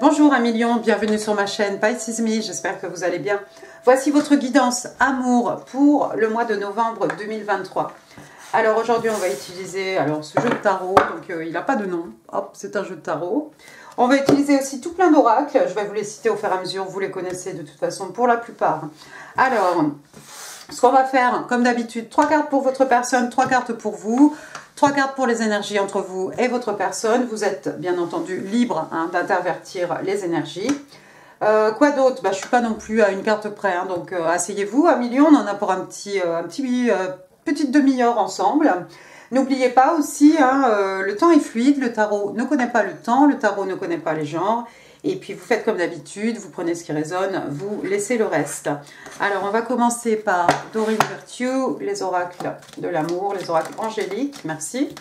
Bonjour un million, bienvenue sur ma chaîne Pisces Me, j'espère que vous allez bien. Voici votre guidance amour pour le mois de novembre 2023. Alors aujourd'hui on va utiliser ce jeu de tarot, donc il n'a pas de nom, hop c'est un jeu de tarot. On va utiliser aussi tout plein d'oracles, je vais vous les citer au fur et à mesure, vous les connaissez de toute façon pour la plupart. Alors, ce qu'on va faire comme d'habitude, 3 cartes pour votre personne, 3 cartes pour vous. 3 cartes pour les énergies entre vous et votre personne. Vous êtes bien entendu libre d'intervertir les énergies. Quoi d'autre? Je ne suis pas non plus à une carte près, donc asseyez-vous. Un million, on en a pour petite demi-heure ensemble. N'oubliez pas aussi, le temps est fluide, le tarot ne connaît pas le temps, le tarot ne connaît pas les genres. Et puis vous faites comme d'habitude, vous prenez ce qui résonne, vous laissez le reste. Alors on va commencer par Doreen Virtue, les oracles de l'amour, les oracles angéliques, merci.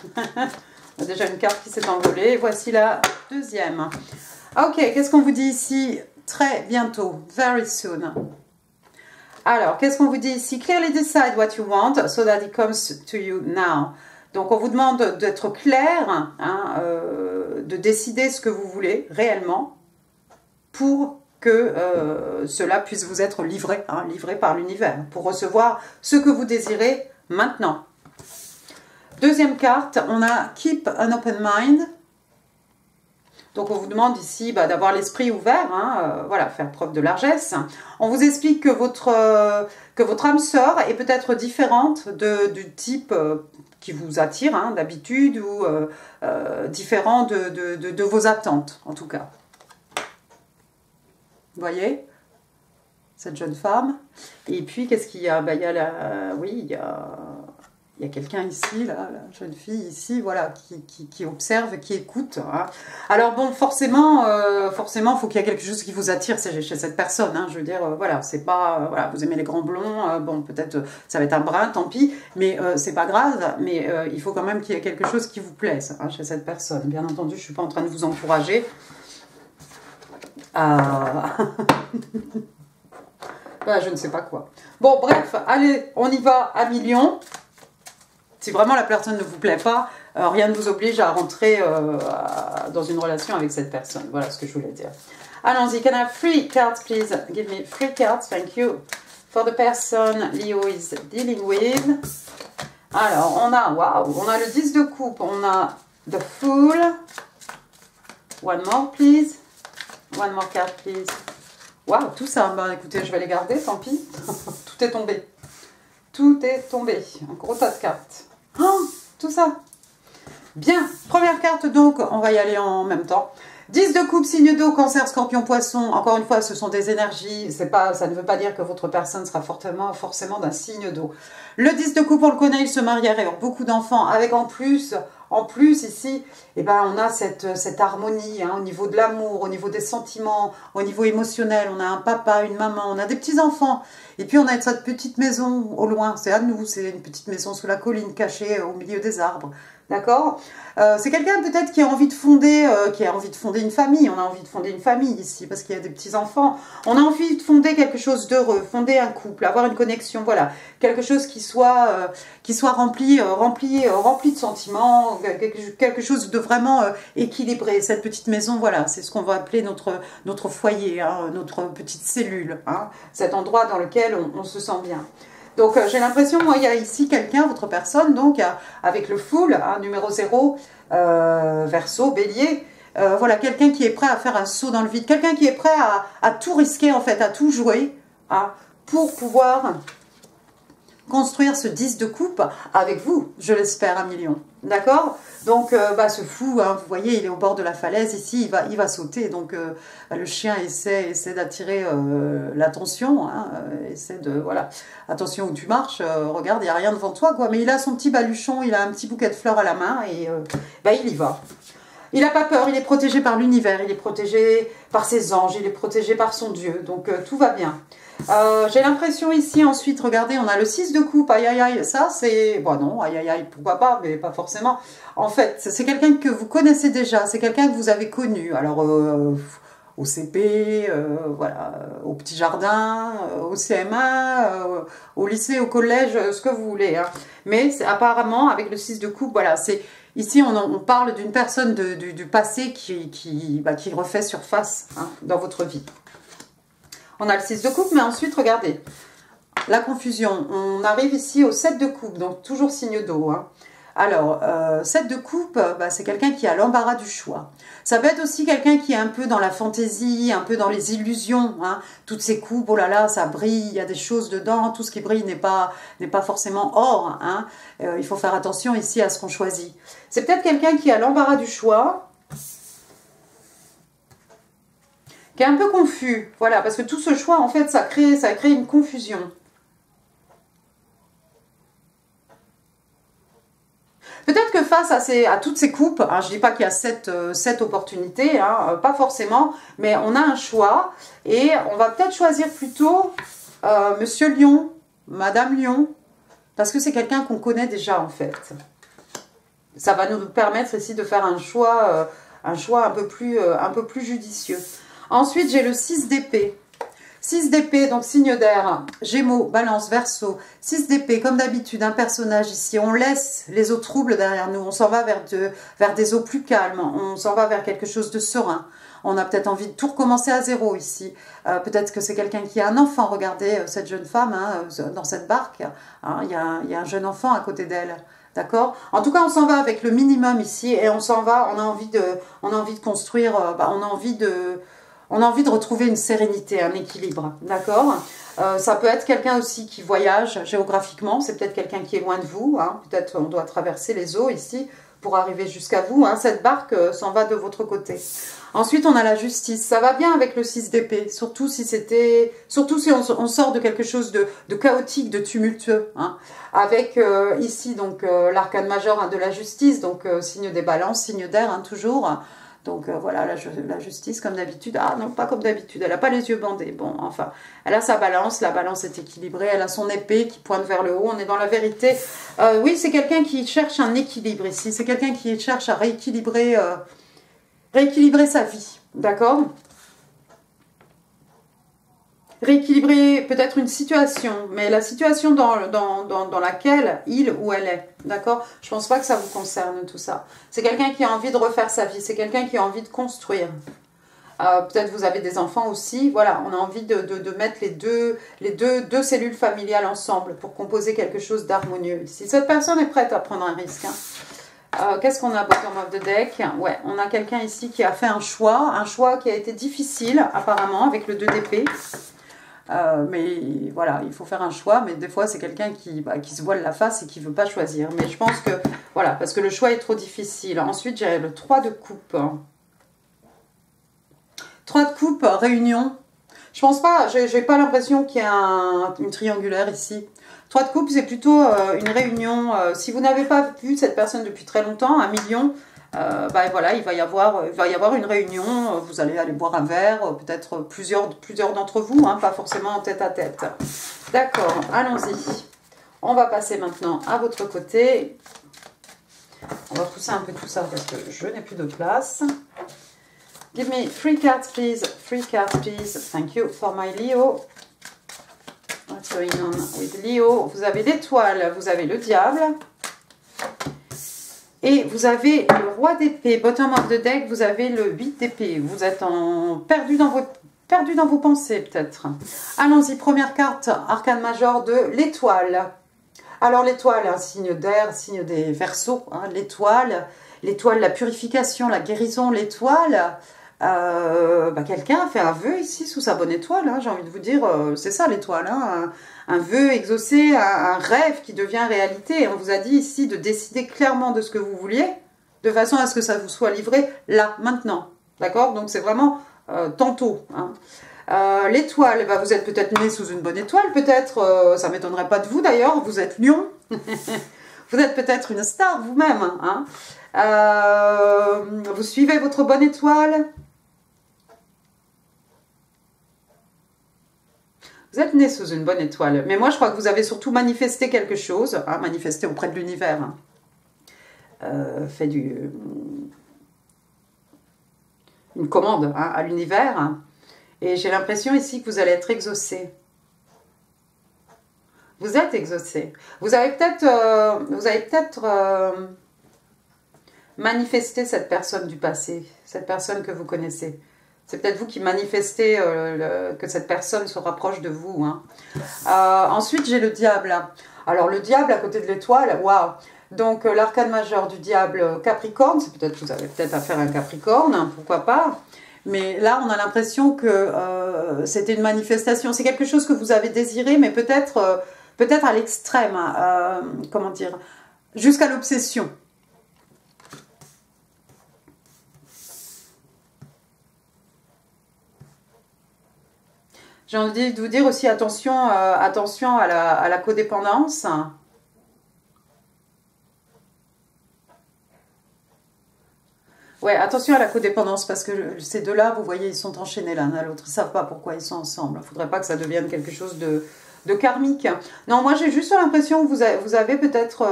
On a déjà une carte qui s'est envolée, voici la deuxième. Ok, qu'est-ce qu'on vous dit ici? Très bientôt, very soon. Alors, qu'est-ce qu'on vous dit ici? Clearly decide what you want so that it comes to you now. Donc on vous demande d'être clair, de décider ce que vous voulez réellement, pour que cela puisse vous être livré, livré par l'univers, pour recevoir ce que vous désirez maintenant. Deuxième carte, on a Keep an open mind. Donc on vous demande ici d'avoir l'esprit ouvert, voilà, faire preuve de largesse. On vous explique que votre âme sœur est peut-être différente du type qui vous attire d'habitude, ou différent de vos attentes en tout cas. Vous voyez, cette jeune femme. Et puis, qu'est-ce qu'il y a? Oui, il y a quelqu'un ici, là, la jeune fille ici, voilà, qui observe, qui écoute. Alors bon, forcément, il faut qu'il y ait quelque chose qui vous attire chez cette personne. Je veux dire, voilà, c'est pas, voilà, vous aimez les grands blonds, bon, peut-être ça va être un brun, tant pis, mais c'est pas grave, mais il faut quand même qu'il y ait quelque chose qui vous plaise chez cette personne. Bien entendu, je suis pas en train de vous encourager. Je ne sais pas quoi. Bon, bref, allez, on y va à million. Si vraiment la personne ne vous plaît pas, rien ne vous oblige à rentrer dans une relation avec cette personne. Voilà ce que je voulais dire. Allons-y. Can I have 3 cards, please? Give me 3 cards, thank you. For the person Leo is dealing with. Alors, on a le 10 de coupe, on a the Fool. One more, please. One more card, please. Waouh, tout ça. Écoutez, je vais les garder, tant pis. Tout est tombé. Tout est tombé. Un gros tas de cartes. Oh, tout ça. Bien. Première carte, donc, on va y aller en même temps. 10 de coupe, signe d'eau, cancer, scorpion, poisson. Encore une fois, ce sont des énergies. Ça ne veut pas dire que votre personne sera forcément d'un signe d'eau. Le 10 de coupe, on le connaît, il se marierait, beaucoup d'enfants, avec en plus ici, on a cette harmonie au niveau de l'amour, au niveau des sentiments, au niveau émotionnel. On a un papa, une maman, on a des petits-enfants. Et puis on a cette petite maison au loin, c'est à nous, c'est une petite maison sous la colline cachée au milieu des arbres. D'accord? C'est quelqu'un peut-être qui a envie de fonder, une famille. On a envie de fonder une famille ici parce qu'il y a des petits-enfants. On a envie de fonder quelque chose d'heureux, fonder un couple, avoir une connexion, voilà. Quelque chose qui soit rempli de sentiments, quelque chose de vraiment équilibré. Cette petite maison, voilà, c'est ce qu'on va appeler notre foyer, notre petite cellule, cet endroit dans lequel on se sent bien. Donc j'ai l'impression, moi, il y a ici quelqu'un, votre personne, donc avec le Fool, numéro 0, Verseau, Bélier, voilà, quelqu'un qui est prêt à faire un saut dans le vide, quelqu'un qui est prêt à tout risquer, en fait, à tout jouer, pour pouvoir construire ce 10 de coupe avec vous, je l'espère, un million. D'accord? Donc, ce fou, vous voyez, il est au bord de la falaise, ici, il va sauter. Donc, le chien essaie d'attirer l'attention, essaie de, voilà, attention où tu marches, regarde, il n'y a rien devant toi, quoi. Mais il a son petit baluchon, il a un petit bouquet de fleurs à la main, et il y va. Il n'a pas peur, il est protégé par l'univers, il est protégé par ses anges, il est protégé par son Dieu, donc tout va bien. J'ai l'impression ici, ensuite, regardez, on a le 6 de coupe, aïe aïe aïe, ça c'est... Bon non, aïe aïe aïe, pourquoi pas, mais pas forcément. En fait, c'est quelqu'un que vous connaissez déjà, c'est quelqu'un que vous avez connu, alors au CP, voilà, au petit jardin, au CM1, au lycée, au collège, ce que vous voulez. Mais apparemment, avec le 6 de coupe, voilà, Ici, on parle d'une personne du passé qui refait surface hein, dans votre vie. On a le 6 de coupe, mais ensuite, regardez, la confusion. On arrive ici au 7 de coupe, donc toujours signe d'eau. Hein. Alors, 7 de coupe, c'est quelqu'un qui a l'embarras du choix. Ça peut être aussi quelqu'un qui est un peu dans la fantaisie, un peu dans les illusions. Hein. Toutes ces coupes, oh là là, ça brille, il y a des choses dedans. Tout ce qui brille n'est pas forcément or. Hein. Il faut faire attention ici à ce qu'on choisit. C'est peut-être quelqu'un qui a l'embarras du choix, qui est un peu confus. Voilà, parce que tout ce choix, en fait, ça crée une confusion. Peut-être que face à toutes ces coupes, hein, je ne dis pas qu'il y a sept opportunités, hein, pas forcément, mais on a un choix et on va peut-être choisir plutôt Monsieur Lion, Madame Lion, parce que c'est quelqu'un qu'on connaît déjà en fait. Ça va nous permettre ici de faire un choix un peu plus judicieux. Ensuite, j'ai le 6 d'épée. 6 d'épée, donc signe d'air, Gémeaux, Balance, Verseau. 6 d'épée, comme d'habitude, un personnage ici. On laisse les eaux troubles derrière nous. On s'en va vers des eaux plus calmes. On s'en va vers quelque chose de serein. On a peut-être envie de tout recommencer à zéro ici. Peut-être que c'est quelqu'un qui a un enfant. Regardez cette jeune femme hein, dans cette barque. Hein, il y a un jeune enfant à côté d'elle. D'accord? En tout cas, on s'en va avec le minimum ici et on s'en va. On a envie de construire. On a envie de retrouver une sérénité, un équilibre, d'accord? Ça peut être quelqu'un aussi qui voyage géographiquement, c'est peut-être quelqu'un qui est loin de vous, hein. Peut-être on doit traverser les eaux ici pour arriver jusqu'à vous, hein. Cette barque s'en va de votre côté. Ensuite, on a la justice, ça va bien avec le 6 d'épée, surtout si on sort de quelque chose de chaotique, de tumultueux, hein. Avec ici donc l'arcane majeur hein, de la justice, donc signe des balances, signe d'air, hein, toujours. Donc voilà, la justice comme d'habitude. Ah non, pas comme d'habitude, elle n'a pas les yeux bandés. Bon, enfin, elle a sa balance, la balance est équilibrée, elle a son épée qui pointe vers le haut, on est dans la vérité. Oui, c'est quelqu'un qui cherche un équilibre ici, c'est quelqu'un qui cherche à rééquilibrer sa vie, d'accord? Rééquilibrer peut-être une situation, mais la situation dans laquelle il ou elle est, d'accord? Je pense pas que ça vous concerne tout ça. C'est quelqu'un qui a envie de refaire sa vie, c'est quelqu'un qui a envie de construire. Peut-être vous avez des enfants aussi, voilà, on a envie de mettre les deux cellules familiales ensemble pour composer quelque chose d'harmonieux. Si cette personne est prête à prendre un risque, hein. Qu'est-ce qu'on a bottom of the deck? Ouais, on a quelqu'un ici qui a fait un choix qui a été difficile apparemment avec le 2 d'épée. Mais voilà, il faut faire un choix, mais des fois c'est quelqu'un qui se voile la face et qui ne veut pas choisir. Mais je pense que, voilà, parce que le choix est trop difficile. Ensuite, j'ai le 3 de coupe. 3 de coupe, réunion. Je pense pas, j'ai pas l'impression qu'il y a une triangulaire ici. 3 de coupe, c'est plutôt une réunion. Si vous n'avez pas vu cette personne depuis très longtemps, 1 million, voilà, il va y avoir une réunion, vous allez aller boire un verre, peut-être plusieurs d'entre vous, hein, pas forcément en tête à tête. D'accord, allons-y. On va passer maintenant à votre côté. On va pousser un peu tout ça parce que je n'ai plus de place. Give me 3 cards, please. 3 cards, please. Thank you for my Leo. What's going on with Leo? Vous avez l'étoile, vous avez le diable. Et vous avez le roi d'épée, bottom of the deck, vous avez le 8 d'épée. Vous êtes perdu dans vos pensées peut-être. Allons-y, première carte, arcane major de l'étoile. Alors l'étoile, un signe d'air, signe des Verseaux. Hein, l'étoile, la purification, la guérison, l'étoile. Quelqu'un a fait un vœu ici sous sa bonne étoile, hein, j'ai envie de vous dire, c'est ça l'étoile, hein, un vœu exaucé, un rêve qui devient réalité. On vous a dit ici de décider clairement de ce que vous vouliez, de façon à ce que ça vous soit livré là, maintenant, d'accord? Donc c'est vraiment tantôt. Hein. L'étoile, vous êtes peut-être né sous une bonne étoile, peut-être, ça ne m'étonnerait pas de vous d'ailleurs, vous êtes lion, vous êtes peut-être une star vous-même, hein. Vous suivez votre bonne étoile. Vous êtes né sous une bonne étoile. Mais moi, je crois que vous avez surtout manifesté quelque chose. Hein, manifesté auprès de l'univers. Hein. Fait une commande hein, à l'univers. Hein. Et j'ai l'impression ici que vous allez être exaucé. Vous êtes exaucé. Vous avez peut-être manifestez cette personne du passé, cette personne que vous connaissez. C'est peut-être vous qui manifestez que cette personne se rapproche de vous. Hein. Ensuite, j'ai le diable. Alors, le diable à côté de l'étoile, waouh! Donc, l'arcane majeur du diable Capricorne, c'est peut-être vous avez peut-être affaire à un Capricorne, hein, pourquoi pas. Mais là, on a l'impression que c'était une manifestation. C'est quelque chose que vous avez désiré, mais peut-être à l'extrême. Comment dire? Jusqu'à l'obsession. J'ai envie de vous dire aussi attention, attention à la codépendance. Ouais, attention à la codépendance parce que ces deux-là, vous voyez, ils sont enchaînés l'un à l'autre. Ils ne savent pas pourquoi ils sont ensemble. Il ne faudrait pas que ça devienne quelque chose de karmique. Non, moi j'ai juste l'impression que vous avez peut-être...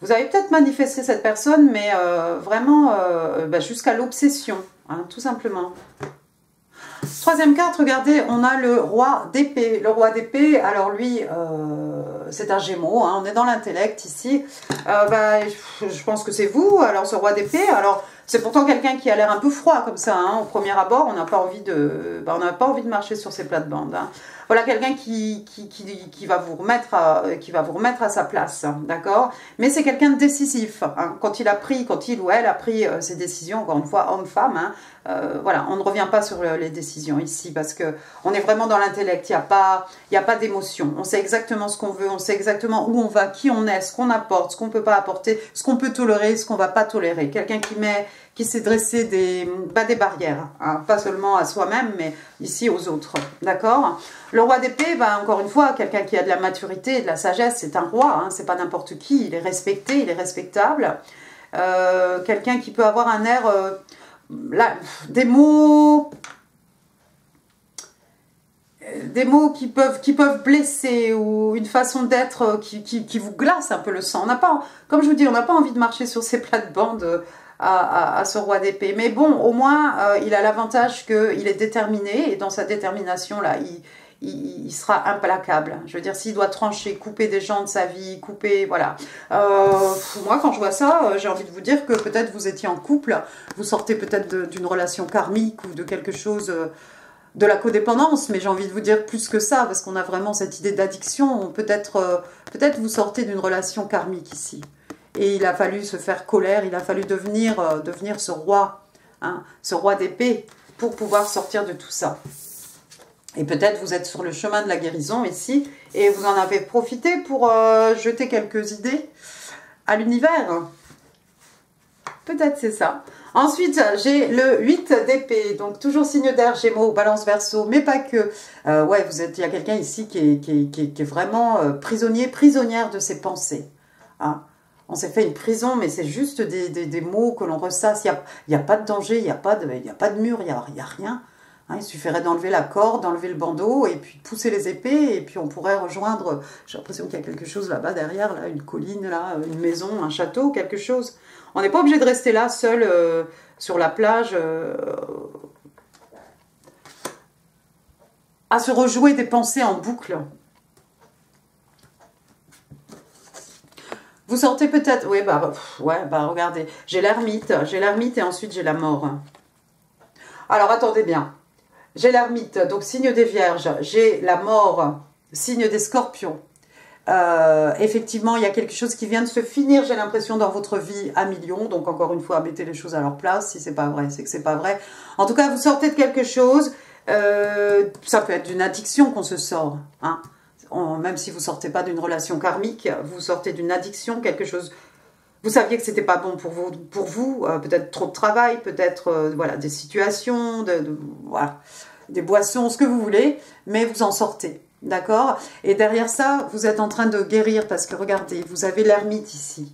vous avez peut-être manifesté cette personne, mais vraiment jusqu'à l'obsession, hein, tout simplement. Troisième carte, regardez, on a le roi d'épée. Le roi d'épée, alors lui, c'est un gémeau, hein, on est dans l'intellect ici. Je pense que c'est vous, alors ce roi d'épée. Alors, c'est pourtant quelqu'un qui a l'air un peu froid comme ça, hein, au premier abord. On n'a pas envie de marcher sur ses plates-bandes. Hein. Voilà quelqu'un qui va vous remettre à sa place, hein, d'accord? Mais c'est quelqu'un de décisif. Hein. Quand il ou elle a pris ses décisions, encore une fois, homme-femme, hein, voilà, on ne revient pas sur les décisions ici parce que on est vraiment dans l'intellect. Il n'y a pas d'émotion. On sait exactement ce qu'on veut, on sait exactement où on va, qui on est, ce qu'on apporte, ce qu'on ne peut pas apporter, ce qu'on peut tolérer, ce qu'on ne va pas tolérer. Quelqu'un qui s'est dressé des barrières, hein, pas seulement à soi-même, mais ici aux autres, d'accord? Le roi d'épée, encore une fois, quelqu'un qui a de la maturité, de la sagesse, c'est un roi, hein, c'est pas n'importe qui, il est respecté, il est respectable. Quelqu'un qui peut avoir un air, des mots qui peuvent blesser ou une façon d'être qui vous glace un peu le sang. On n'a pas, comme je vous dis, on n'a pas envie de marcher sur ces plates-bandes à ce roi d'épée. Mais bon, au moins, il a l'avantage qu'il est déterminé et dans sa détermination, là, il sera implacable. Je veux dire, s'il doit trancher, couper des gens de sa vie, couper, voilà. Moi, quand je vois ça, j'ai envie de vous dire que peut-être vous étiez en couple, vous sortez peut-être d'une relation karmique ou de quelque chose... de la codépendance, mais j'ai envie de vous dire plus que ça, parce qu'on a vraiment cette idée d'addiction. Peut-être vous sortez d'une relation karmique ici. Et il a fallu se faire colère, il a fallu devenir ce roi, hein, ce roi d'épée, pour pouvoir sortir de tout ça. Et peut-être vous êtes sur le chemin de la guérison ici, et vous en avez profité pour jeter quelques idées à l'univers. Peut-être c'est ça. Ensuite, j'ai le 8 d'épée, donc toujours signe d'air, Gémeaux, Balance, Verseau, mais pas que. Ouais, il y a quelqu'un ici qui est vraiment prisonnière de ses pensées. Hein. On s'est fait une prison, mais c'est juste des mots que l'on ressasse. Il n'y a pas de danger, il n'y a pas de mur, il n'y a rien. Hein, il suffirait d'enlever la corde, d'enlever le bandeau, et puis de pousser les épées, et puis on pourrait rejoindre... J'ai l'impression qu'il y a quelque chose là-bas derrière, là, une colline, là, une maison, un château, quelque chose. On n'est pas obligé de rester là, seul, sur la plage, à se rejouer des pensées en boucle. Vous sortez peut-être... Oui, regardez, j'ai l'ermite et ensuite j'ai la mort. Alors, attendez bien. J'ai l'ermite, donc signe des vierges. J'ai la mort, signe des scorpions. Effectivement, il y a quelque chose qui vient de se finir, j'ai l'impression, dans votre vie à millions. Donc, encore une fois, mettez les choses à leur place. Si c'est pas vrai, c'est que c'est pas vrai. En tout cas, vous sortez de quelque chose. Ça peut être d'une addiction qu'on se sort, hein. Même si vous sortez pas d'une relation karmique, vous sortez d'une addiction, quelque chose... Vous saviez que c'était pas bon pour vous, peut-être trop de travail, peut-être voilà, des situations, voilà, des boissons, ce que vous voulez, mais vous en sortez, d'accord? Et derrière ça, vous êtes en train de guérir parce que regardez, vous avez l'ermite ici.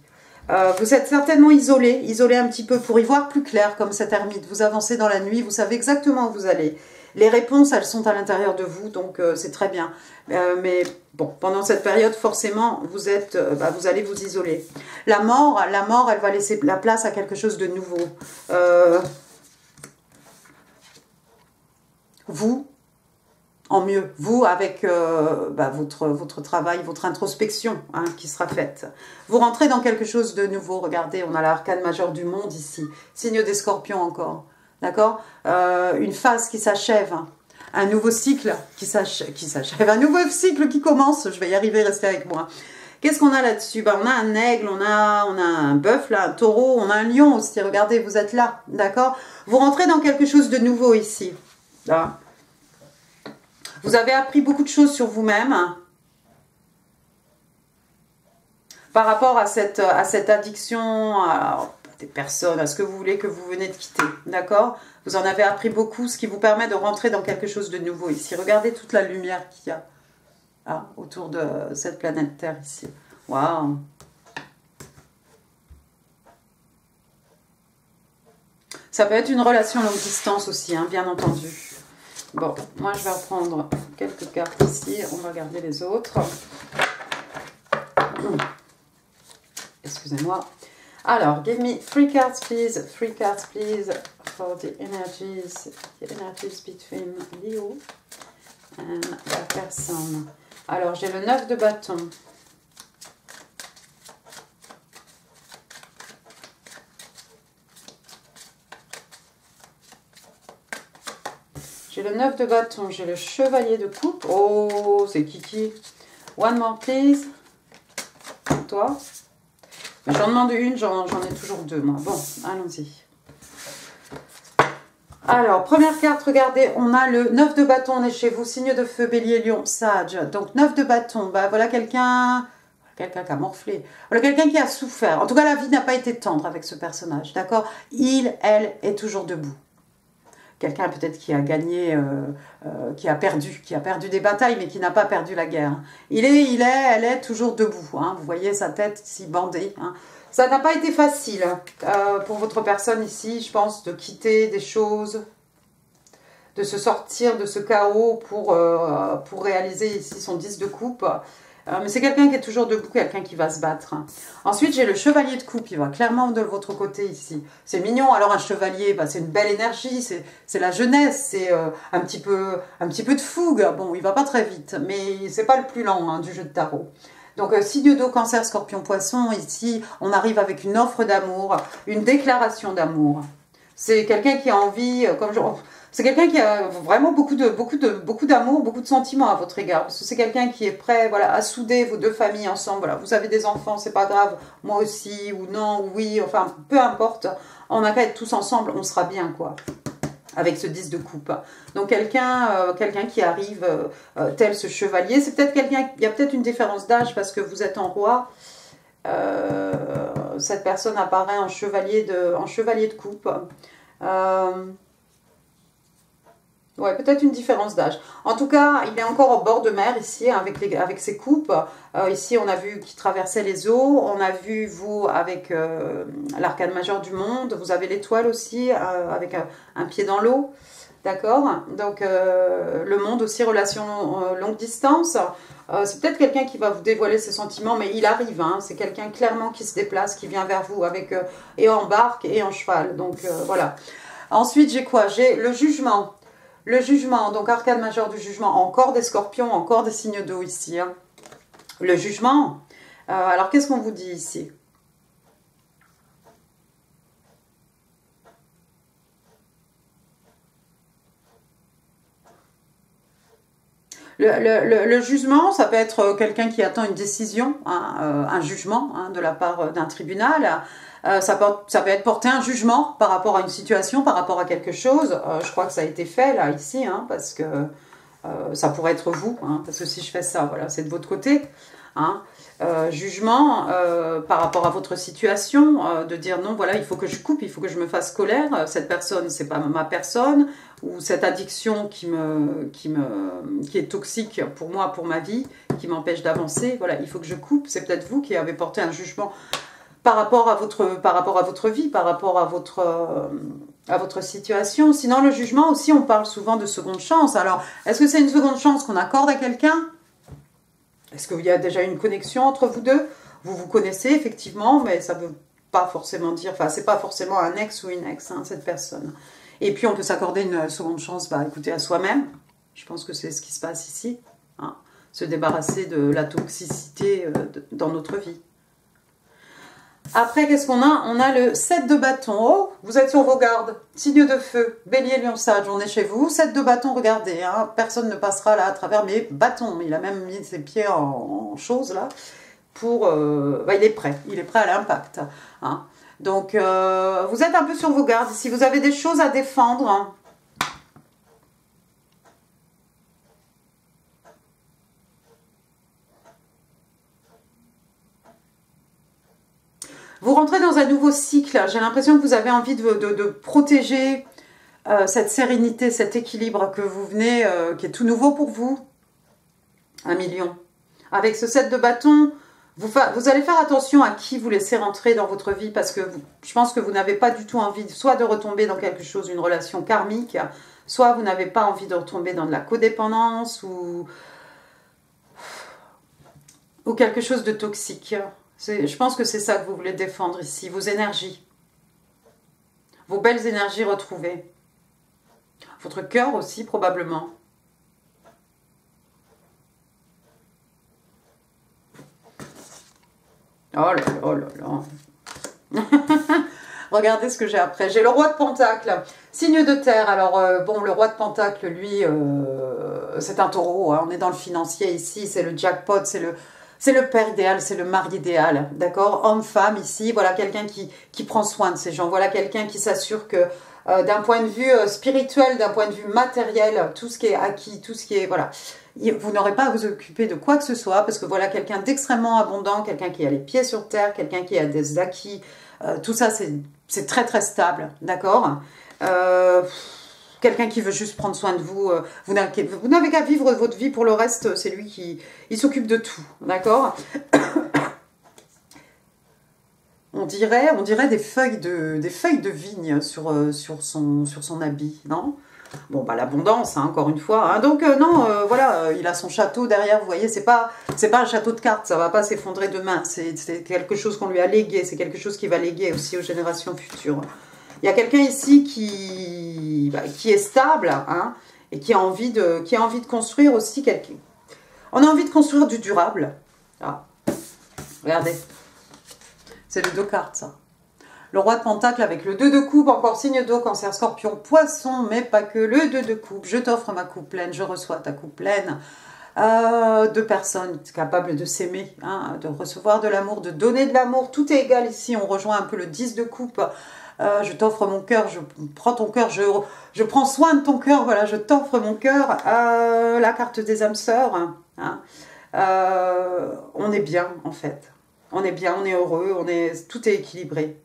Vous êtes certainement isolé un petit peu pour y voir plus clair comme cet ermite. Vous avancez dans la nuit, vous savez exactement où vous allez. Les réponses, elles sont à l'intérieur de vous, donc c'est très bien. Mais bon, pendant cette période, forcément, vous allez vous isoler. La mort, elle va laisser la place à quelque chose de nouveau. Vous, en mieux. Vous, avec votre travail, votre introspection hein, qui sera faite. Vous rentrez dans quelque chose de nouveau. Regardez, on a l'arcane majeur du monde ici. Signe des scorpions encore. D'accord, une phase qui s'achève. Un nouveau cycle qui s'achève. Un nouveau cycle qui commence. Je vais y arriver, restez avec moi. Qu'est-ce qu'on a là-dessus? On a un aigle, on a un bœuf, là, un taureau, on a un lion aussi. Regardez, vous êtes là, d'accord? Vous rentrez dans quelque chose de nouveau ici. Là. Vous avez appris beaucoup de choses sur vous-même. Par rapport à cette addiction, à des personnes, à ce que vous voulez que vous venez de quitter. D'accord? Vous en avez appris beaucoup, ce qui vous permet de rentrer dans quelque chose de nouveau ici. Regardez toute la lumière qu'il y a. Ah, autour de cette planète Terre ici. Waouh! Ça peut être une relation longue distance aussi, hein, bien entendu. Bon, moi je vais reprendre quelques cartes ici. On va regarder les autres. Excusez-moi. Alors, give me 3 cards please. 3 cards please for the energies between Leo and la personne. Alors, j'ai le 9 de bâton. J'ai le 9 de bâton. J'ai le chevalier de coupe. Oh, c'est Kiki. One more, please. Toi. J'en demande une, j'en ai toujours deux, moi. Bon, allons-y. Alors, première carte, regardez, on a le 9 de bâton, on est chez vous, signe de feu, bélier, lion, sage. Donc, 9 de bâton, bah, voilà quelqu'un qui a morflé. Voilà quelqu'un qui a souffert. En tout cas, la vie n'a pas été tendre avec ce personnage, d'accord? Il, elle, est toujours debout. Quelqu'un peut-être qui a gagné, qui a perdu des batailles, mais qui n'a pas perdu la guerre. Elle est toujours debout. Hein. Vous voyez sa tête si bandée. Hein. Ça n'a pas été facile pour votre personne ici, je pense, de quitter des choses, de se sortir de ce chaos pour réaliser ici son 10 de coupe. Mais c'est quelqu'un qui est toujours debout, quelqu'un qui va se battre. Ensuite, j'ai le chevalier de coupe, il va clairement de votre côté ici. C'est mignon, alors un chevalier, bah, c'est une belle énergie, c'est la jeunesse, c'est un petit peu de fougue. Bon, il va pas très vite, mais c'est pas le plus lent hein, du jeu de tarot. Donc, signe d'eau, cancer, scorpion, poisson, ici, on arrive avec une offre d'amour, une déclaration d'amour. C'est quelqu'un qui a envie, c'est quelqu'un qui a vraiment beaucoup d'amour, beaucoup de sentiments à votre égard. Parce que c'est quelqu'un qui est prêt voilà, à souder vos deux familles ensemble. Voilà, vous avez des enfants, c'est pas grave, moi aussi, ou non, ou oui, enfin, peu importe. On n'a qu'à être tous ensemble, on sera bien, quoi. Avec ce 10 de coupe. Donc quelqu'un qui arrive tel ce chevalier, c'est peut-être quelqu'un, il y a peut-être une différence d'âge parce que vous êtes en roi. Cette personne apparaît en chevalier de coupe. Ouais, peut-être une différence d'âge. En tout cas, il est encore au bord de mer ici, hein, avec ses coupes. Ici, on a vu qu'il traversait les eaux. On a vu, vous, avec l'arcane majeur du monde. Vous avez l'étoile aussi, avec un pied dans l'eau. D'accord? Donc, le monde aussi, relation longue distance. C'est peut-être quelqu'un qui va vous dévoiler ses sentiments, mais il arrive. Hein, c'est quelqu'un clairement qui se déplace, qui vient vers vous, avec et en barque et en cheval. Donc, voilà. Ensuite, j'ai quoi? J'ai le jugement. Le jugement, donc arcane majeur du jugement, encore des scorpions, encore des signes d'eau ici. Hein. Le jugement, alors qu'est-ce qu'on vous dit ici? Le jugement, ça peut être quelqu'un qui attend une décision, hein, un jugement hein, de la part d'un tribunal. Ça peut être porter un jugement par rapport à une situation, par rapport à quelque chose. Je crois que ça a été fait là, ici, hein, parce que ça pourrait être vous, hein, parce que si je fais ça, voilà, c'est de votre côté. Hein. Jugement par rapport à votre situation, de dire non, voilà, il faut que je coupe, il faut que je me fasse colère. Cette personne, c'est pas ma personne, ou cette addiction qui est toxique pour moi, pour ma vie, qui m'empêche d'avancer. Voilà, il faut que je coupe. C'est peut-être vous qui avez porté un jugement par rapport à votre vie, par rapport à votre situation. Sinon, le jugement aussi, on parle souvent de seconde chance. Alors, est-ce que c'est une seconde chance qu'on accorde à quelqu'un? Est-ce qu'il y a déjà une connexion entre vous deux? Vous vous connaissez, effectivement, mais ça ne veut pas forcément dire... Enfin, c'est pas forcément un ex ou une ex, hein, cette personne. Et puis, on peut s'accorder une seconde chance, bah, écoutez, à soi-même. Je pense que c'est ce qui se passe ici. Hein. Se débarrasser de la toxicité dans notre vie. Après, qu'est-ce qu'on a? On a le 7 de bâton. Oh, vous êtes sur vos gardes. Signe de feu. Bélier, lion, sage, on est chez vous. 7 de bâton, regardez. Hein, personne ne passera là à travers mes bâtons. Il a même mis ses pieds en chose là. Pour, il est prêt. Il est prêt à l'impact. Hein. Donc, vous êtes un peu sur vos gardes. Si vous avez des choses à défendre... Hein, vous rentrez dans un nouveau cycle. J'ai l'impression que vous avez envie de protéger cette sérénité, cet équilibre que vous venez, qui est tout nouveau pour vous. 1 million. Avec ce 7 de bâton, vous allez faire attention à qui vous laissez rentrer dans votre vie parce que je pense que vous n'avez pas du tout envie soit de retomber dans quelque chose, une relation karmique, soit vous n'avez pas envie de retomber dans de la codépendance ou quelque chose de toxique. Je pense que c'est ça que vous voulez défendre ici, vos énergies. Vos belles énergies retrouvées. Votre cœur aussi, probablement. Oh là là, oh là là. Regardez ce que j'ai après. J'ai le roi de Pentacle. Signe de terre. Alors, bon, le roi de Pentacle, lui, c'est un taureau. Hein. On est dans le financier ici. C'est le jackpot, c'est le père idéal, c'est le mari idéal, d'accord? Homme-femme ici, voilà quelqu'un qui prend soin de ces gens, voilà quelqu'un qui s'assure que d'un point de vue spirituel, d'un point de vue matériel, tout ce qui est acquis, tout ce qui est, voilà, vous n'aurez pas à vous occuper de quoi que ce soit, parce que voilà quelqu'un d'extrêmement abondant, quelqu'un qui a les pieds sur terre, quelqu'un qui a des acquis, tout ça c'est très très stable, d'accord? Quelqu'un qui veut juste prendre soin de vous, vous n'avez qu'à vivre votre vie, pour le reste, c'est lui qui s'occupe de tout, d'accord? On dirait des feuilles de vigne sur son habit, non? Bon, bah l'abondance, hein, encore une fois. Hein. Donc, non, voilà, il a son château derrière, vous voyez, c'est pas un château de cartes, ça va pas s'effondrer demain, c'est quelque chose qu'on lui a légué, c'est quelque chose qu'il va léguer aussi aux générations futures. Il y a quelqu'un ici qui est stable, hein, et qui a envie de construire aussi quelque... On a envie de construire du durable. Ah. Regardez. C'est le 2 cartes, ça. Le roi de Pentacle avec le 2 de coupe, encore signe d'eau, cancer, scorpion, poisson, mais pas que. Le 2 de coupe, je t'offre ma coupe pleine, je reçois ta coupe pleine. 2 personnes capables de s'aimer, hein, de recevoir de l'amour, de donner de l'amour. Tout est égal ici, on rejoint un peu le 10 de coupe. Je t'offre mon cœur, je prends ton cœur, je prends soin de ton cœur, voilà, je t'offre mon cœur. La carte des âmes sœurs, hein, on est bien en fait, on est bien, on est heureux, tout est équilibré.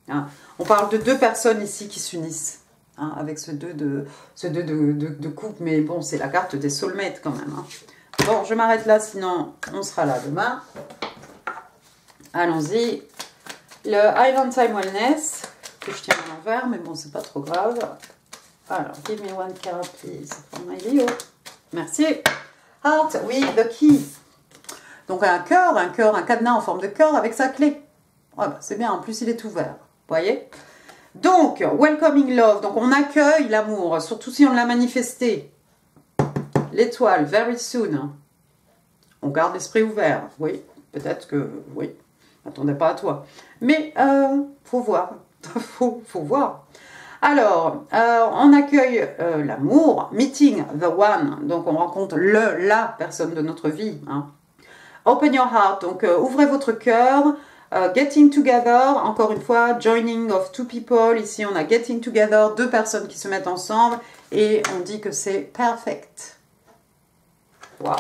Hein. On parle de 2 personnes ici qui s'unissent, hein, avec ce 2 de coupe, mais bon, c'est la carte des soulmates quand même. Hein. Bon, je m'arrête là, sinon on sera là demain. Allons-y. Le Island Time Wellness, que je tiens à l'envers, mais bon, c'est pas trop grave. Alors, give me one card, please, for my Leo. Merci. Heart, oui, the key. Donc, un cadenas en forme de cœur avec sa clé. Ouais, bah, c'est bien, en plus, il est ouvert. Vous voyez? Donc, welcoming love. Donc, on accueille l'amour, surtout si on l'a manifesté. L'étoile, very soon. On garde l'esprit ouvert. Oui, peut-être que, oui. Attendez pas à toi. Mais, faut voir. faut voir. Alors, on accueille l'amour. Meeting the one. Donc, on rencontre la personne de notre vie. Hein. Open your heart. Donc, ouvrez votre cœur. Getting together. Encore une fois, joining of 2 people. Ici, on a getting together. 2 personnes qui se mettent ensemble. Et on dit que c'est perfect. Waouh.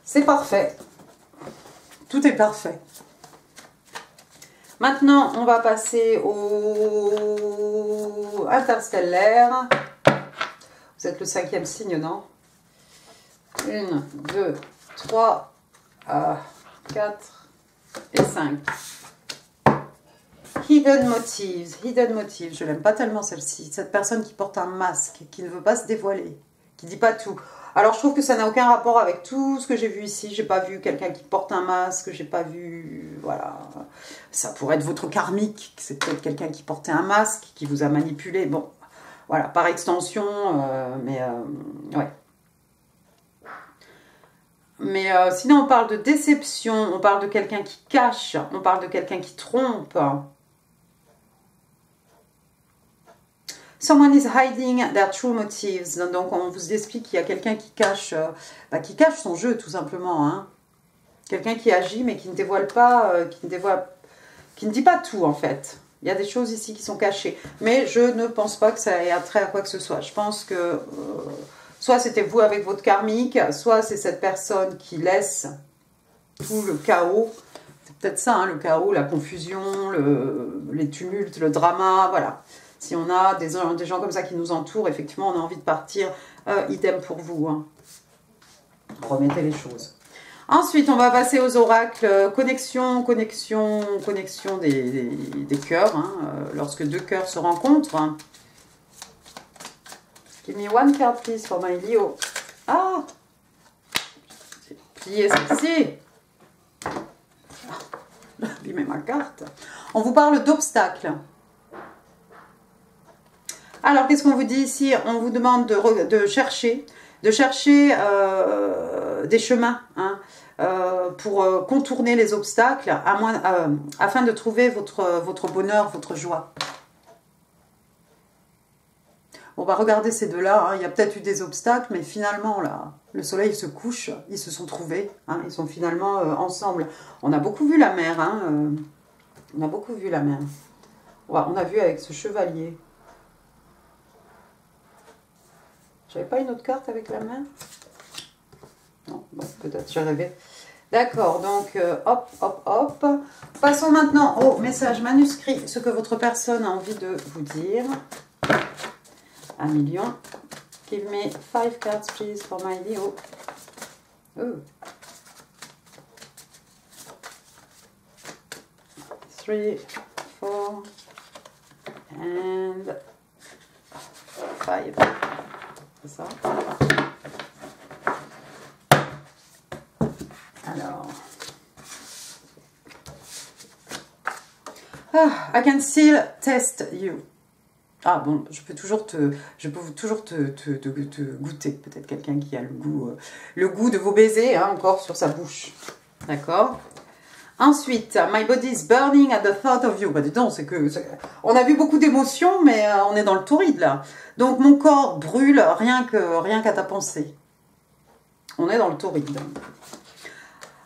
C'est parfait. Tout est parfait. Maintenant, on va passer au interstellaire. Vous êtes le 5e signe, non? 1, 2, 3, 4 et 5. Hidden motives. Hidden motives. Je l'aime pas tellement celle-ci. Cette personne qui porte un masque, qui ne veut pas se dévoiler, qui dit pas tout. Alors, je trouve que ça n'a aucun rapport avec tout ce que j'ai vu ici. J'ai pas vu quelqu'un qui porte un masque. J'ai pas vu... Voilà. Ça pourrait être votre karmique. C'est peut-être quelqu'un qui portait un masque, qui vous a manipulé. Bon, Voilà, par extension, ouais. Mais sinon, on parle de déception, on parle de quelqu'un qui cache, on parle de quelqu'un qui trompe. Someone is hiding their true motives. Donc, on vous explique qu'il y a quelqu'un qui cache son jeu, tout simplement. Hein. Quelqu'un qui agit, mais qui ne dévoile pas, qui ne dit pas tout, en fait. Il y a des choses ici qui sont cachées. Mais je ne pense pas que ça ait attrait à quoi que ce soit. Je pense que soit c'était vous avec votre karmique, soit c'est cette personne qui laisse tout le chaos. C'est peut-être ça, hein, le chaos, la confusion, les tumultes, le drama, voilà. Si on a des gens comme ça qui nous entourent, effectivement, on a envie de partir. Idem pour vous. Hein. Remettez les choses. Ensuite, on va passer aux oracles. Connexion des cœurs. Hein, lorsque deux cœurs se rencontrent. Hein. Give me one card, please, for my Leo. Ah! J'ai plié celle-ci. J'ai abîmé ma carte. On vous parle d'obstacles. Alors, qu'est-ce qu'on vous dit ici? On vous demande de chercher des chemins hein, pour contourner les obstacles afin de trouver votre bonheur, votre joie. On va regarder ces deux-là. Hein. Il y a peut-être eu des obstacles, mais finalement, là, le soleil se couche. Ils se sont trouvés. Hein. Ils sont finalement ensemble. On a beaucoup vu la mer. Hein. On a beaucoup vu la mer. Ouais, on a vu avec ce chevalier. J'avais pas une autre carte avec la main? Non, bon, peut-être, j'ai rêvé. D'accord, donc, hop, hop, hop. Passons maintenant au message manuscrit, ce que votre personne a envie de vous dire. 1 million. Give me 5 cards, please, for my Leo. Ooh. 3, 4, and 5. Ça. Alors, I can still test you. Ah bon, je peux toujours te goûter. Peut-être quelqu'un qui a le goût de vos baisers, hein, encore sur sa bouche. D'accord. Ensuite, my body is burning at the thought of you. Bah dis donc, on a vu beaucoup d'émotions, mais on est dans le torride là. Donc mon corps brûle rien qu'à ta pensée. On est dans le torride.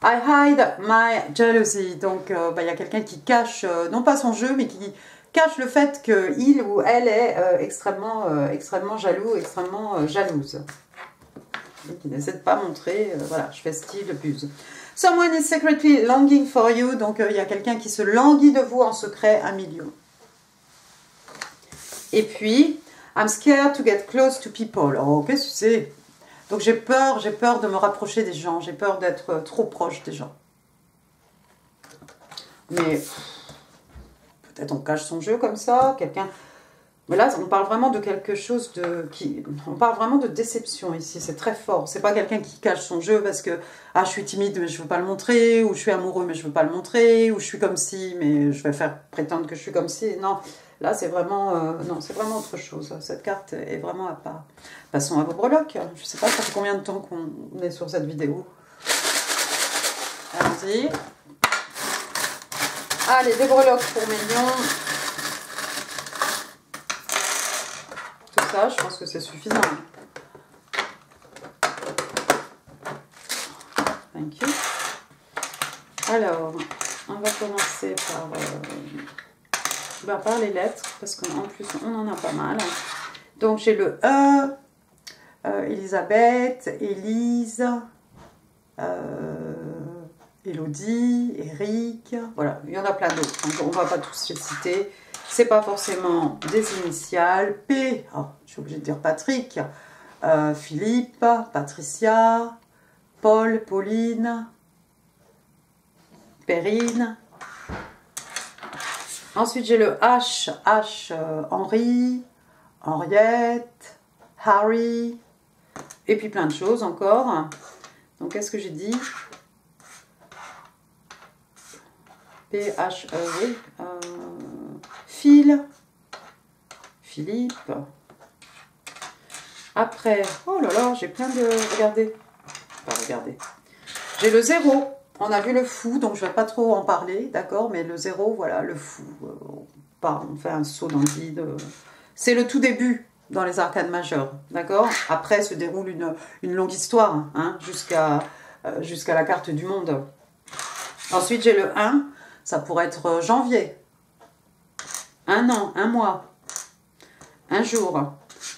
I hide my jealousy. Donc il y a quelqu'un qui cache, non pas son jeu, mais qui cache le fait qu'il ou elle est extrêmement jaloux, extrêmement jalouse. Et qui n'essaie de pas montrer, voilà, je fais style de buse. Someone is secretly longing for you. Donc, il y a quelqu'un qui se languit de vous en secret, 1 million. Et puis, I'm scared to get close to people. Oh, qu'est-ce que c'est? Donc, j'ai peur de me rapprocher des gens. J'ai peur d'être trop proche des gens. Mais, peut-être on cache son jeu comme ça. Quelqu'un... Mais là, on parle vraiment de quelque chose on parle vraiment de déception ici, c'est très fort. C'est pas quelqu'un qui cache son jeu parce que je suis timide mais je veux pas le montrer, ou je suis amoureux mais je veux pas le montrer, ou je suis comme ci mais je vais faire prétendre que je suis comme ci. Non, là c'est vraiment non, c'est vraiment autre chose. Cette carte est vraiment à part. Passons à vos breloques. Je sais pas, ça fait combien de temps qu'on est sur cette vidéo. Allons-y. Allez, des breloques pour millions. Ça, je pense que c'est suffisant. Thank you. Alors, on va commencer par les lettres, parce qu'en plus, on en a pas mal. Donc, j'ai le E, Elisabeth, Élise, Élodie, Eric. Voilà, il y en a plein d'autres. Donc, on ne va pas tous les citer. C'est pas forcément des initiales. P, oh, je suis obligée de dire Patrick, Philippe, Patricia, Paul, Pauline, Perrine. Ensuite, j'ai le H, Henri, Henriette, Harry, et puis plein de choses encore. Donc, qu'est-ce que j'ai dit? P, H, oui. Phil, Philippe, Après, oh là là, j'ai plein de... Regardez. Enfin, regardez. J'ai le 0. On a vu le fou, donc je ne vais pas trop en parler, d'accord? Mais le 0, voilà, le fou. On fait un saut dans le vide. C'est le tout début dans les arcanes majeures, d'accord? Après se déroule une longue histoire, hein, jusqu'à la carte du monde. Ensuite, j'ai le 1. Ça pourrait être janvier. Un an, un mois. Un jour.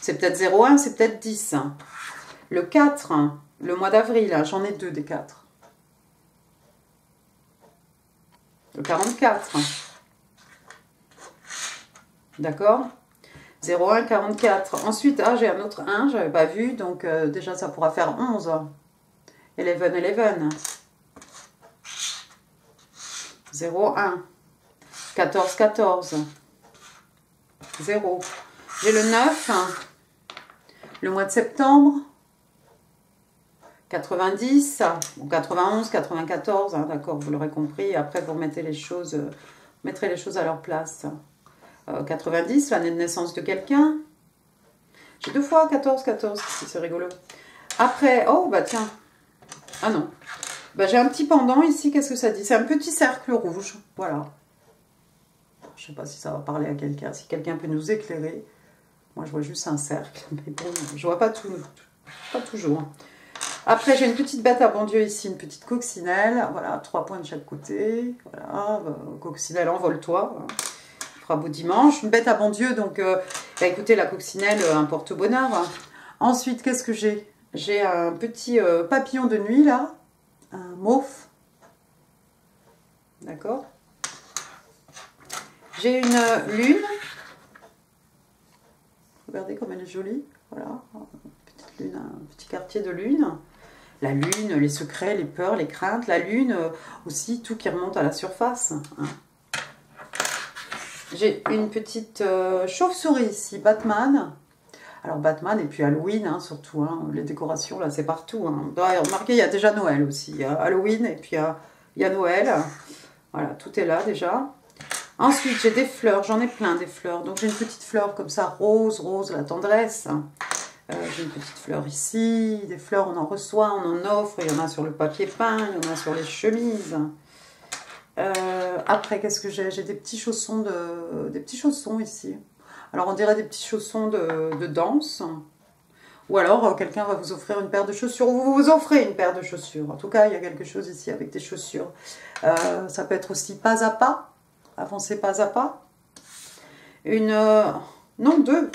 C'est peut-être 0,1, c'est peut-être 10. Le 4, le mois d'avril, j'en ai 2 des 4. Le 44. D'accord? 0,1, 44. Ensuite, j'ai un autre 1, je n'avais pas vu, donc déjà ça pourra faire 11. 11, 11. 0,1. 14, 14. 0. J'ai le 9. Le mois de septembre. 90, ou 91, 94, hein, d'accord, vous l'aurez compris. Après, vous mettrez les choses à leur place. 90, l'année de naissance de quelqu'un. J'ai 2 fois 14, 14, c'est rigolo. Après, oh, bah tiens. Ah non. Bah, j'ai un petit pendant ici, qu'est-ce que ça dit? C'est un petit cercle rouge, voilà. Je ne sais pas si ça va parler à quelqu'un, si quelqu'un peut nous éclairer. Moi, je vois juste un cercle, mais bon, je vois pas tout, pas toujours. Après, j'ai une petite bête à bon Dieu ici, une petite coccinelle. Voilà, 3 points de chaque côté. Voilà, coccinelle, envole-toi. Hein. Fera beau dimanche. Une bête à bon Dieu, donc, bah, écoutez, la coccinelle, un porte-bonheur. Hein. Ensuite, qu'est-ce que j'ai? J'ai un petit papillon de nuit, là. Un mauve. D'accord? J'ai une lune. Regardez comme elle est jolie. Voilà, petite lune, un petit quartier de lune. La lune, les secrets, les peurs, les craintes. La lune, aussi, tout qui remonte à la surface. Hein. J'ai une petite chauve-souris ici, Batman. Alors Batman et puis Halloween, hein, surtout. Hein, les décorations, là, c'est partout. Hein. Remarquez, il y a déjà Noël aussi. Il y a Halloween et puis il y a Noël. Voilà, tout est là déjà. Ensuite, j'ai des fleurs. J'en ai plein des fleurs. Donc j'ai une petite fleur comme ça, rose, rose, la tendresse. J'ai une petite fleur ici, des fleurs on en reçoit, on en offre, il y en a sur le papier peint, il y en a sur les chemises. Après, qu'est-ce que j'ai? J'ai des petits chaussons ici. Alors on dirait des petits chaussons de danse. Ou alors quelqu'un va vous offrir une paire de chaussures, ou vous vous offrez une paire de chaussures. En tout cas, il y a quelque chose ici avec des chaussures. Ça peut être aussi pas à pas, avancer pas à pas. Non, 2.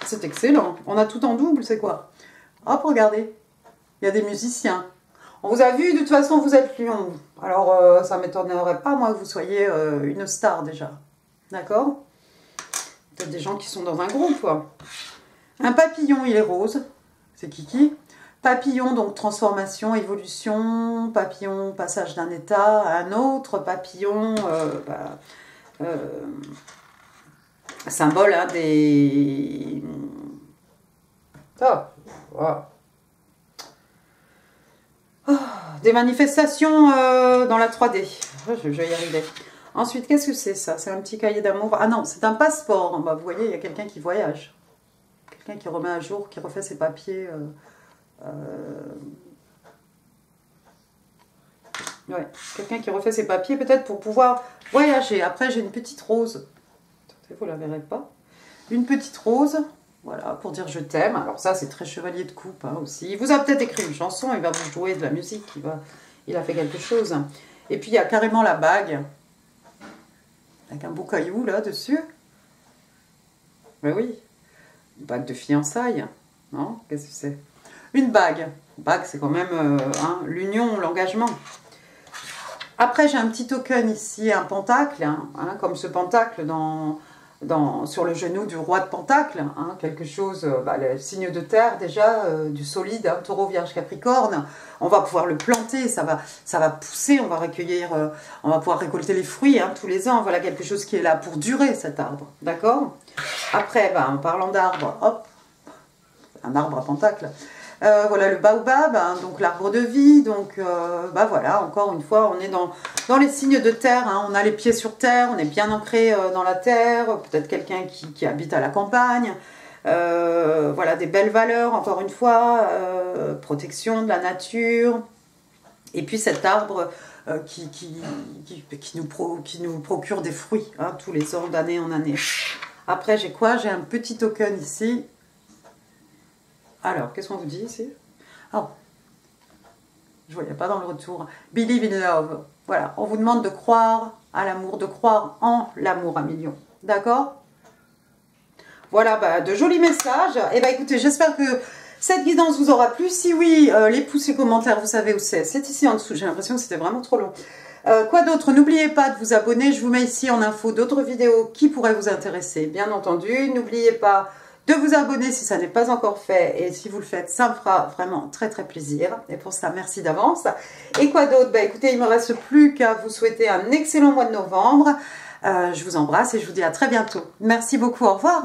C'est excellent. On a tout en double, c'est quoi? Hop, regardez. Il y a des musiciens. On vous a vu, de toute façon, vous êtes Lyon. Alors, ça ne m'étonnerait pas, moi, que vous soyez une star, déjà. D'accord? Peut-être des gens qui sont dans un groupe, quoi. Un papillon, il est rose. C'est Kiki. Papillon, donc transformation, évolution. Papillon, passage d'un état à un autre. Papillon, symbole hein, des... des manifestations dans la 3D. Je vais y arriver. Ensuite, qu'est-ce que c'est ça? C'est un petit cahier d'amour. Ah non, c'est un passeport. Bah, vous voyez, il y a quelqu'un qui voyage. Quelqu'un qui remet à jour, qui refait ses papiers. Ouais, quelqu'un qui refait ses papiers peut-être pour pouvoir voyager. Après, j'ai une petite rose. Vous ne la verrez pas. Une petite rose, voilà, pour dire je t'aime. Alors ça, c'est très chevalier de coupe hein, aussi. Il vous a peut-être écrit une chanson, il va vous jouer de la musique, il a fait quelque chose. Et puis, il y a carrément la bague, avec un beau caillou là dessus. Ben oui, une bague de fiançailles. Non, qu'est-ce que c'est? Une bague. Une bague, c'est quand même hein, l'union, l'engagement. Après, j'ai un petit token ici, un pentacle, hein, comme ce pentacle sur le genou du roi de pentacle, hein, quelque chose, le signe de terre déjà, du solide, hein, taureau, vierge, capricorne. On va pouvoir le planter, ça va pousser, on va pouvoir récolter les fruits hein, tous les ans. Voilà quelque chose qui est là pour durer cet arbre, d'accord? Après, en parlant d'arbre, hop, un arbre à pentacle. Voilà le baobab, hein, donc l'arbre de vie, donc voilà, encore une fois, on est dans les signes de terre, hein, on a les pieds sur terre, on est bien ancré dans la terre, peut-être quelqu'un qui habite à la campagne, Voilà, des belles valeurs, encore une fois, protection de la nature. Et puis cet arbre qui nous procure des fruits, hein, tous les ans, d'année en année. Après, j'ai quoi? J'ai un petit token ici. Alors, qu'est-ce qu'on vous dit ici? Oh, je ne voyais pas dans le retour. Believe in love. Voilà, on vous demande de croire à l'amour, de croire en l'amour à millions. D'accord? Voilà, bah, de jolis messages. Et bah écoutez, j'espère que cette guidance vous aura plu. Si oui, les pouces et commentaires, vous savez où c'est. C'est ici en dessous. J'ai l'impression que c'était vraiment trop long. Quoi d'autre? N'oubliez pas de vous abonner. Je vous mets ici en info d'autres vidéos qui pourraient vous intéresser, bien entendu. N'oubliez pas de vous abonner si ça n'est pas encore fait. Et si vous le faites, ça me fera vraiment très très plaisir. Et pour ça, merci d'avance. Et quoi d'autre? Bah écoutez, il ne me reste plus qu'à vous souhaiter un excellent mois de novembre. Je vous embrasse et je vous dis à très bientôt. Merci beaucoup. Au revoir.